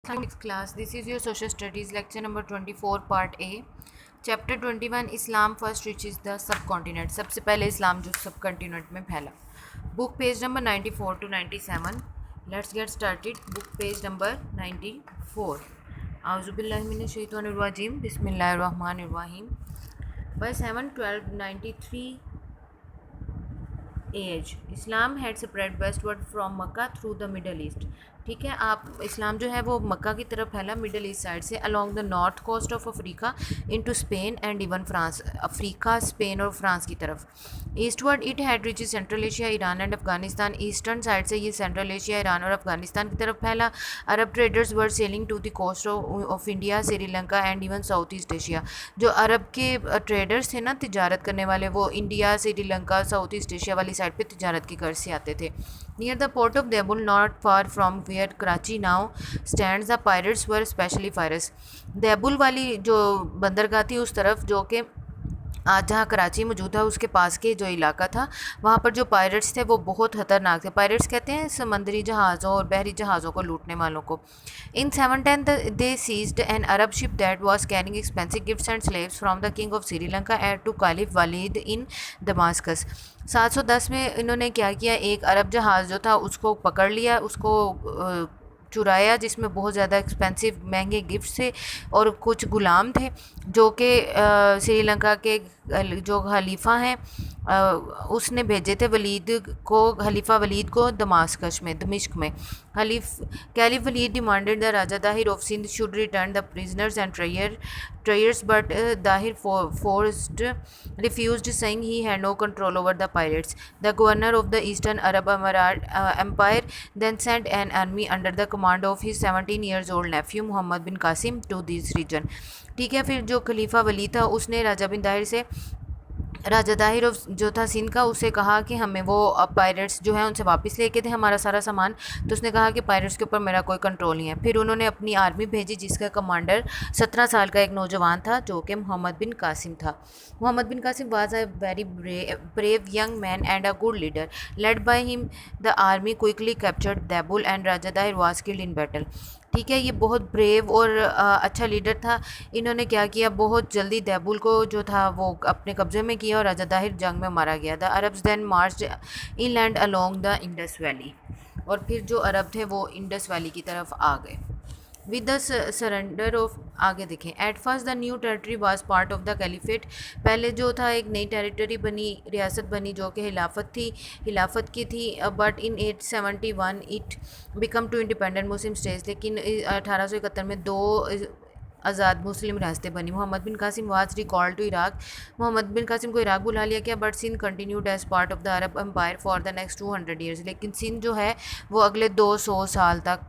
Thanks class. This is your social studies lecture number 24 part A. Chapter 21 Islam first reaches the subcontinent. सबसे पहले इस्लाम जो subcontinent में फैला. Book page number 94 to 97. Let's get started. Book page number 94. आउज़ुबिल्लाहि मिनश्शैतानिर्रजीम. बिस्मिल्लाहिर्रहमानिर्रहीम. By 7/12/93 as Islam had spread westward from Mecca through the Middle East. ठीक है, आप इस्लाम जो है वो मक्का की तरफ फैला मिडल ईस्ट साइड से along the north coast of Africa into Spain and even France. Africa, Spain और फ्रांस की तरफ. Eastward it had reach central Asia, Iran and Afghanistan. Eastern side से ये सेंट्रल एशिया, ईरान और अफगानिस्तान की तरफ फैला. Arab traders were sailing to the coast of India, Sri Lanka and even South East Asia. जो अरब के ट्रेडर्स थे ना, तिजारत करने वाले, वो India, Sri Lanka, South East Asia वाली साइड पे तिजारत की गर्ज से आते थे. Near the port of Debal, not far from where Karachi now stands, the pirates were specially fierce. Debal वाली जो बंदरगाह थी उस तरफ, जो कि आज जहाँ कराची मौजूद है उसके पास के जो इलाका था, वहाँ पर जो पायरेट्स थे वो बहुत ख़तरनाक थे. पायरेट्स कहते हैं समंदरी जहाज़ों और बहरी जहाज़ों को लूटने वालों को. In 710 they seized an Arab ship that was carrying expensive gifts and slaves from the king of Sri Lanka and to caliph Walid in Damascus. 710 में इन्होंने क्या किया, एक अरब जहाज़ जो था उसको पकड़ लिया, उसको चुराया, जिसमें बहुत ज़्यादा एक्सपेंसिव महंगे गिफ्ट थे और कुछ गुलाम थे जो कि श्रीलंका के जो खलीफा हैं उसने भेजे थे खलीफा वलीद को दमास्कस में, दमिश्क में. Caliph Walid demanded the raja Dahir of Sindh should return the prisoners and treasures but Dahir forced refused, saying he had no control over the pirates. The governor of the Eastern Arab Empire then sent an army under the command of his 17 years old nephew Muhammad bin Qasim to this region. ठीक है, फिर जो खलीफा वली था उसने राजा दाहिर जो था सिंध का, उससे कहा कि हमें वो पायरेट्स जो है उनसे वापस लेके थे हमारा सारा सामान. तो उसने कहा कि पायरेट्स के ऊपर मेरा कोई कंट्रोल नहीं है. फिर उन्होंने अपनी आर्मी भेजी जिसका कमांडर 17 साल का एक नौजवान था जो कि मोहम्मद बिन कासिम था. Muhammad bin Qasim was a very brave young man and a good leader. Led by him the army quickly captured Debal and raja Dahir was killed in battle. ठीक है, ये बहुत ब्रेव और अच्छा लीडर था. इन्होंने क्या किया, बहुत जल्दी देबुल को जो था वो अपने कब्ज़े में किया और राजा दाहिर जंग में मारा गया. The Arabs then marched inland along the Indus valley. और फिर जो अरब थे वो इंडस वैली की तरफ आ गए. विद द सरेंडर ऑफ, आगे देखें. At first the new territory was part of the caliphate. पहले जो था एक नई टेरिटरी बनी, रियासत बनी जो कि हिलाफत की थी. But in 871 it became two independent Muslim states. लेकिन 1871 में दो आज़ाद मुस्लिम रियासतें बनी. Muhammad bin Qasim was recalled to Iraq. Muhammad bin Qasim को इराक बुला लिया गया. But Sindh continued as part of the Arab empire for the next 200 years. लेकिन सिंध जो है वो अगले 200 साल तक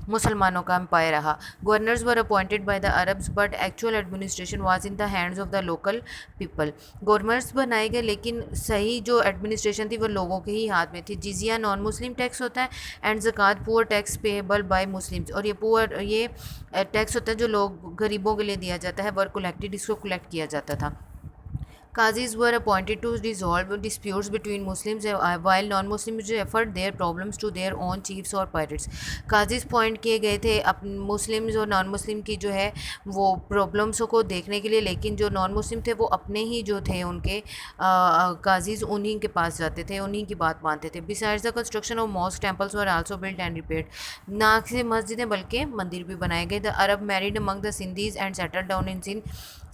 मुसलमानों का एम्पायर रहा. Governors were appointed by the Arabs but actual administration was in the hands of the local people. Governors बनाए गए लेकिन सही जो एडमिनिस्ट्रेशन थी वो लोगों के ही हाथ में थी. जिजिया नॉन मुस्लिम टैक्स होता है एंड ज़कात poor tax payable by Muslims. और ये टैक्स होता है जो लोग गरीबों के लिए दिया जाता है, वर कलेक्टेड, इसको कलेक्ट किया जाता था. Qazis were appointed to resolve disputes between Muslims while non-Muslims referred their problems to their own chiefs or pirates. Qazis point किए गए थे अपने मुस्लिम्स और नॉन मुस्लिम की जो है वो प्रॉब्लम्स को देखने के लिए, लेकिन जो नॉन मुस्लिम थे वो अपने ही जो थे उनके काजीज़ उन्हीं के पास जाते थे, उन्हीं की बात मानते थे. Besides the construction of mosque temples were also built and repaired. ना सिर्फ मस्जिदें बल्कि मंदिर भी बनाए गए. The Arab married among the Sindhis and settle down in Sindh.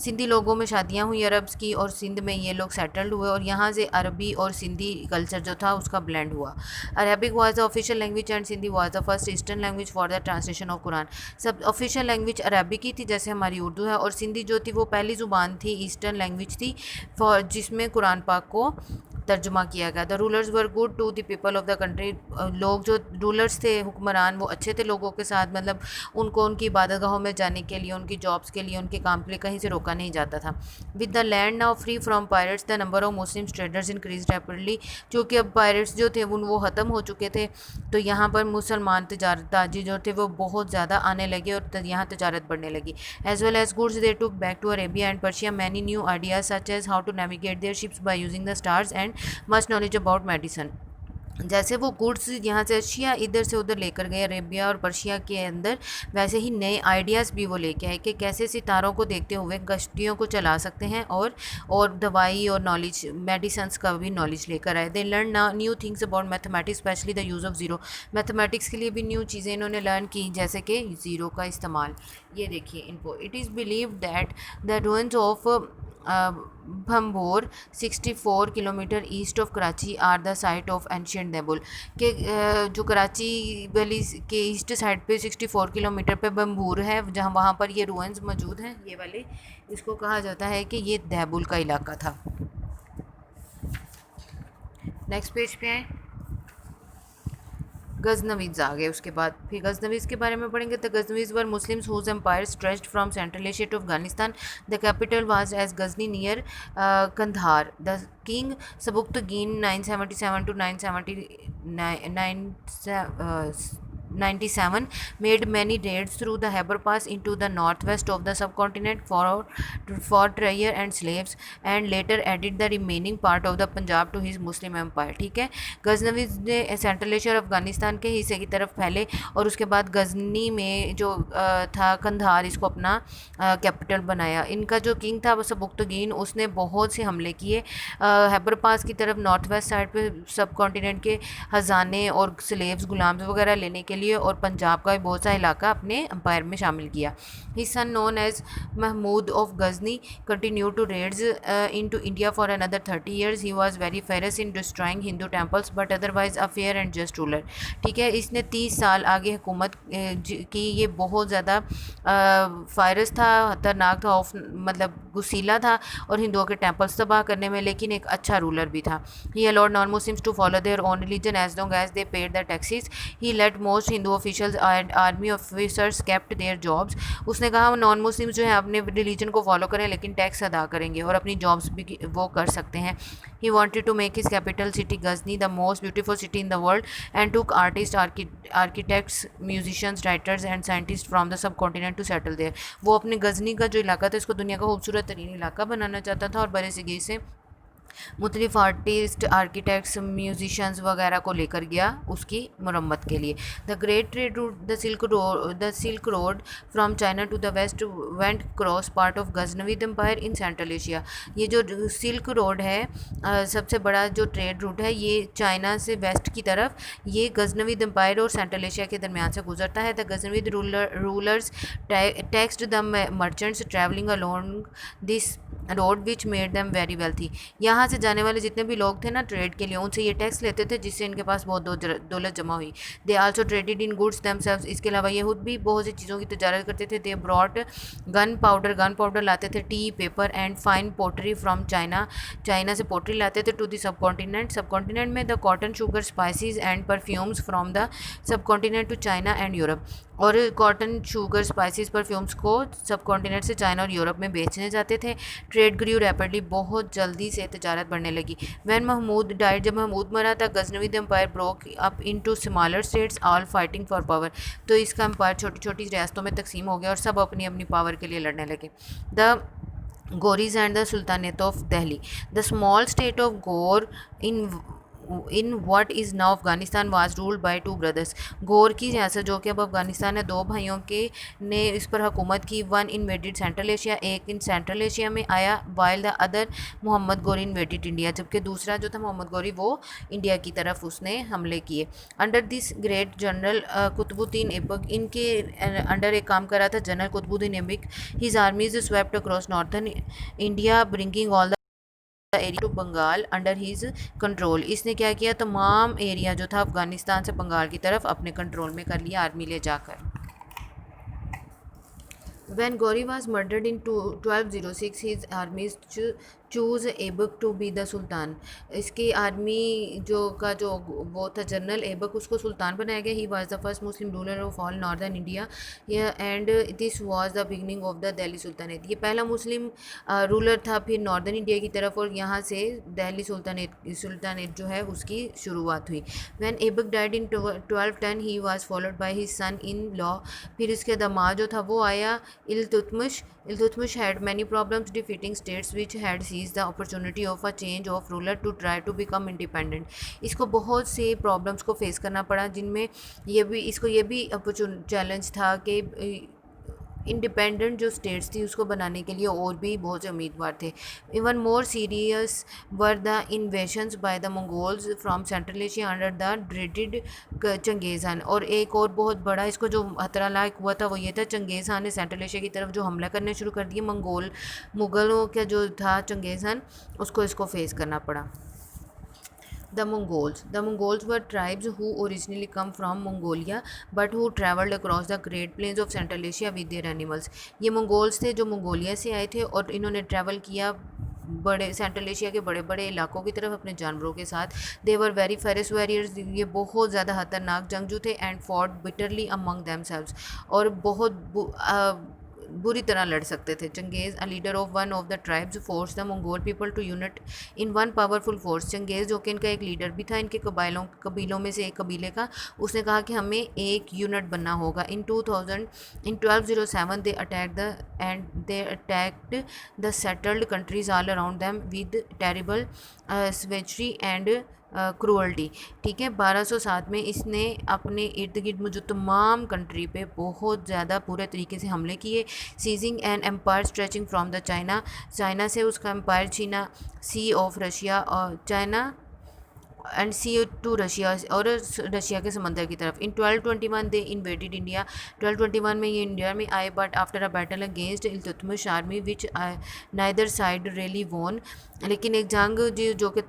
Sindhi लोगों में शादियां हुई अरब्स की और सिंध में ये लोग सेटल्ड हुए और यहाँ से अरबी और सिंधी कल्चर जो था उसका ब्लेंड हुआ. Arabic was the official language and Sindhi was the first eastern language for the translation of Quran. सब ऑफिशियल लैंग्वेज अरबिक ही थी जैसे हमारी उर्दू है, और सिंधी जो थी वो पहली ज़ुबान थी, ईस्टर्न लैंग्वेज थी फॉर जिसमें कुरान पाक को तर्जुमा किया गया. The rulers were good to the people of the country. लोग जो रूलर्स थे, हुक्मरान, वो अच्छे थे लोगों के साथ. मतलब उनको उनकी इबादतगाहों में जाने के लिए, उनकी जॉब्स के लिए, उनके काम के लिए कहीं से रोका नहीं जाता था. With the land now free from pirates the number of Muslim traders increase rapidly. चूँकि अब पायरेट्स जो थे वो ख़त्म हो चुके थे तो यहाँ पर मुसलमान ताजी जो थे वो बहुत ज़्यादा आने लगे और यहाँ तजारत बढ़ने लगी. As well as goods they took back to Arabia and Persia. Many new ideas such as how to navigate their ships by using the stars and much knowledge about medicine. जैसे वो गुड्स यहाँ से Asia इधर से उधर लेकर गए Arabia और पर्शिया के अंदर, वैसे ही नए आइडियाज़ भी वो लेके आए कि कैसे सितारों को देखते हुए कश्तियों को चला सकते हैं, और दवाई और नॉलेज मेडिसन्स का भी नॉलेज लेकर आए। They learn new things about mathematics, specially the use of zero. Mathematics के लिए भी न्यू चीज़ें इन्होंने लर्न की, जैसे कि ज़ीरो का इस्तेमाल। ये देखिए इनको, it is believe that the ruins of Bhambore 64 kilometre east of Karachi are the site of ancient Debal, के जो कराची वैली के ईस्ट साइड पे 64 किलोमीटर पे बम्बूर है, जहाँ वहाँ पर ये रुइंस मौजूद हैं, ये वाले, इसको कहा जाता है कि ये देबुल का इलाका था। नेक्स्ट पेज पे आए, गजनवीज़ आ गए। उसके बाद फिर गजनवीज़ के बारे में पढ़ेंगे। तो Ghaznavis were Muslims whose empire stretched from central Asia to Afghanistan. The capital was as Ghazni near Kandahar. The king Sabuktigin 977 to 997 made many raids through the Khyber Pass into the northwest of the subcontinent for treasure and slaves, and later added the remaining part of the Punjab to his Muslim empire। ठीक है, गजनवीज ने central Asia और अफगानिस्तान के हिस्से की तरफ फैले, और उसके बाद गजनी में जो था कंधार, इसको अपना कैपिटल बनाया। इनका जो किंग था सबुक्तगीन, उसने बहुत से हमले किए खैबर पास की तरफ, नॉर्थ वेस्ट साइड पे सब कॉन्टिनेंट के ख़जाने और स्लेव्स गुलाम वगैरह लेने के लिए, और पंजाब का भी बहुत सा इलाका अपने एम्पायर में शामिल किया। He son known as Mahmud of Ghazni continue to raids into India for another 30 years. He was very fierce in destroying Hindu temples but otherwise a fair and just ruler. ठीक है, इसने 30 साल आगे हुकूमत की। ये बहुत ज़्यादा फायरस था, खतरनाक था, मतलब गुस्सीला था, और हिंदुओं के टेम्पल्स तबाह करने में, लेकिन एक अच्छा रूलर भी था। He allowed non Muslims to follow their own religion as long as they paid the taxes. He let most Hindu officials and army officers kept their jobs. उसने कहा नॉन मुस्लिम्स जो है अपने रिलीजन को फॉलो करें, लेकिन टैक्स अदा करेंगे, और अपनी जॉब्स भी वो कर सकते हैं। He wanted to make his capital city Ghazni the most beautiful city in the world, and took artist, architects, musicians, writers and scientist from the subcontinent to settle there. वो अपने गजनी का जो इलाका था, इसको दुनिया का खूबसूरत तरीन इलाका बनाना चाहता था, और बड़े सिगे से मुख्तलिफ आर्टिस्ट, आर्किटेक्ट्स, म्यूजिशंस वगैरह को लेकर गया उसकी मरम्मत के लिए। The great trade route the silk road from China to the west went cross part of Ghaznavid empire in central Asia. ये जो सिल्क रोड है, सबसे बड़ा जो ट्रेड रूट है, ये चाइना से वेस्ट की तरफ, ये गजनवीद एम्पायर और सेंट्रल एशिया के दरमियान से गुजरता है। The Ghaznavid rulers taxed the merchants travelling along this road which made them very wealthy. यहाँ से जाने वाले जितने भी लोग थे ना ट्रेड के लिए, उनसे ये टैक्स लेते थे, जिससे इनके पास बहुत दौलत जमा हुई। They also traded in goods themselves. इसके अलावा ये खुद भी बहुत सी चीज़ों की तजारत करते थे। दे ब्रॉट गन पाउडर लाते थे, tea, paper and fine pottery from China से पोट्री लाते थे टू द सब कॉन्टिनेंट में the cotton, sugar, spices and perfumes from the subcontinent to China and Europe. और कॉटन, शुगर, स्पाइसेस, परफ्यूम्स को सब continent से China और Europe में बेचने जाते थे। ट्रेड ग्रू रैपिडली, बहुत जल्दी से तजारत बढ़ने लगी। वैन महमूद डाइड, जब महमूद मरा था, Ghaznavid empire broke up into smaller states all fighting for power. तो इसका एम्पायर छोटी छोटी रियासतों में तकसीम हो गया, और सब अपनी अपनी पावर के लिए लड़ने लगे। The Ghoris and the sultanate of Delhi. The small state of Ghor in what is now Afghanistan was ruled by two brothers. Ghor की रियासत, जो कि अब अफगानिस्तान है, दो भाइयों के ने इस पर हुकूमत की। वन इन्वेडेड सेंट्रल एशिया, एक इन सेंट्रल एशिया में आया, while the other Mohammad Ghori invaded India, जबकि दूसरा जो था मोहम्मद गौरी, वो इंडिया की तरफ उसने हमले किए। Under this great general Qutbuddin Aibak, इनके अंडर एक काम करा था general Qutbuddin Aibak. His armies swept across northern India bringing all area to Bengal under his control. इसने क्या किया, तमाम एरिया जो था अफगानिस्तान से बंगाल की तरफ अपने कंट्रोल में कर लिया आर्मी ले जाकर। When Gauri was murdered in 1206, his armies choose Aibak to be the sultan. इसकी आर्मी जो वो था जनरल ऐबक, उसको सुल्तान बनाया गया। He was the first Muslim ruler of all northern India, and this was the beginning of the Delhi sultanate. ये पहला मुस्लिम ruler था फिर नॉर्दर्न इंडिया की तरफ, और यहाँ से दिल्ली सुल्तानेट जो है उसकी शुरुआत हुई। When Aibak died in 1210, he was followed by his son in law. फिर इसके दामाद जो था वो आया Iltutmish had many problems defeating states which had seized the opportunity of a change of ruler to try to become independent. इसको बहुत से प्रॉब्लम्स को फेस करना पड़ा, जिनमें ये भी चैलेंज था कि इंडिपेंडेंट जो स्टेट्स थी उसको बनाने के लिए और भी बहुत से उम्मीदवार थे। Even more serious were the invasions by the Mongols from central Asia under the dreaded Genghis Khan. और एक और बहुत बड़ा इसको जो खतरा लायक हुआ था वो ये था, चंगेज़ खान ने सेंट्रल एशिया की तरफ जो हमला करने शुरू कर दिए, मुग़लों का जो था चंगेज़ खान, उसको इसको फेस करना पड़ा। The Mongols. The Mongols were tribes who originally come from Mongolia but who traveled across the Great Plains of Central Asia with their animals. ये मंगोल्स थे जो मंगोलिया से आए थे और इन्होंने ट्रैवल किया बड़े सेंट्रल एशिया के बड़े बड़े इलाकों की तरफ अपने जानवरों के साथ। They were very fierce warriors, ये बहुत ज़्यादा खतरनाक जंगजू थे। And fought bitterly among themselves, और बुरी तरह लड़ सकते थे। Genghis, a leader of one of the tribes, forced the Mongol people to unite in one powerful force. Genghis जो कि इनका एक लीडर भी था, इनके कबीलों में से एक कबीले का, उसने कहा कि हमें एक यूनिट बनना होगा। In 1207 they attacked the settled countries all around them with terrible savagery and cruelty. ठीक है, 1207 में इसने अपने इर्द गिर्द में जो तमाम कंट्री पे बहुत ज़्यादा पूरे तरीके से हमले किए। Seizing an empire stretching from the China से उसका एम्पायर छीना, सी ऑफ रशिया और China and sea to Russia, और रशिया के समंदर की तरफ। इन 1221 दे इन्वेडेड इंडिया। 1221 में ये इंडिया में आए, but after a battle against Iltutmish army which neither side really won. लेकिन एक जंग जो कि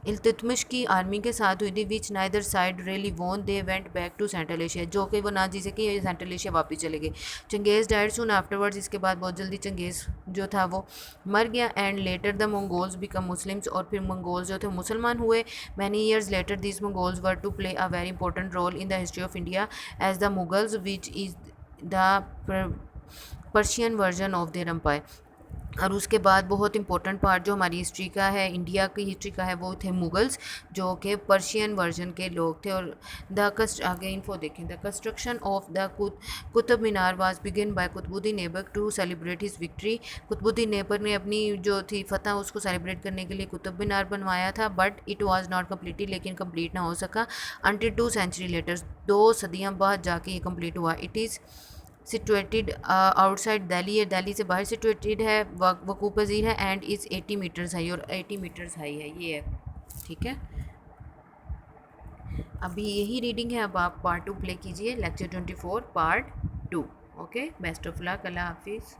इल्तुतमिश की आर्मी के साथ हुई थी, which neither side really won, they went back to central Asia, जो कि वो ना जी सके, सेंट्रल एशिया वापस चले गए। चंगेज़ डाइड सून आफ्टरवर्ड्स, इसके बाद बहुत जल्दी चंगेज़ जो था वो मर गया। And later the Mongols become Muslims, और फिर मंगोल्स जो थे मुसलमान हुए। Many years later this Mongols were to play a very important role in the history of India as the Mughals, which is the Persian version of their empire. और उसके बाद बहुत इंपॉर्टेंट पार्ट जो हमारी हिस्ट्री का है, India की history का है, वो थे मुगल्स, जो कि पर्शियन वर्जन के लोग थे। और आगे इन्फो देखें, the construction of the Qutub Minar was begin by Qutbuddin Aibak to celebrate his victory. Qutbuddin Aibak ने अपनी जो थी फतह उसको सेलिब्रेट करने के लिए कुतुब मीनार बनवाया था, but it was not completed, लेकिन कंप्लीट ना हो सका अंटिल 2 सेंचुरी लेटर, 2 सदियाँ बाद जाके ये कंप्लीट हुआ। It is situated outside Delhi, ये दिल्ली से बाहर सिचुएटेड है, वकूफ़ पज़ीर है, एंड इज़ 80 मीटर्स हाई, और 80 मीटर्स हाई है ये है। ठीक है, अभी यही रीडिंग है, अब आप पार्ट 2 प्ले कीजिए, lecture 24 part 2। Okay, best of luck, अल्लाह हाफिज़।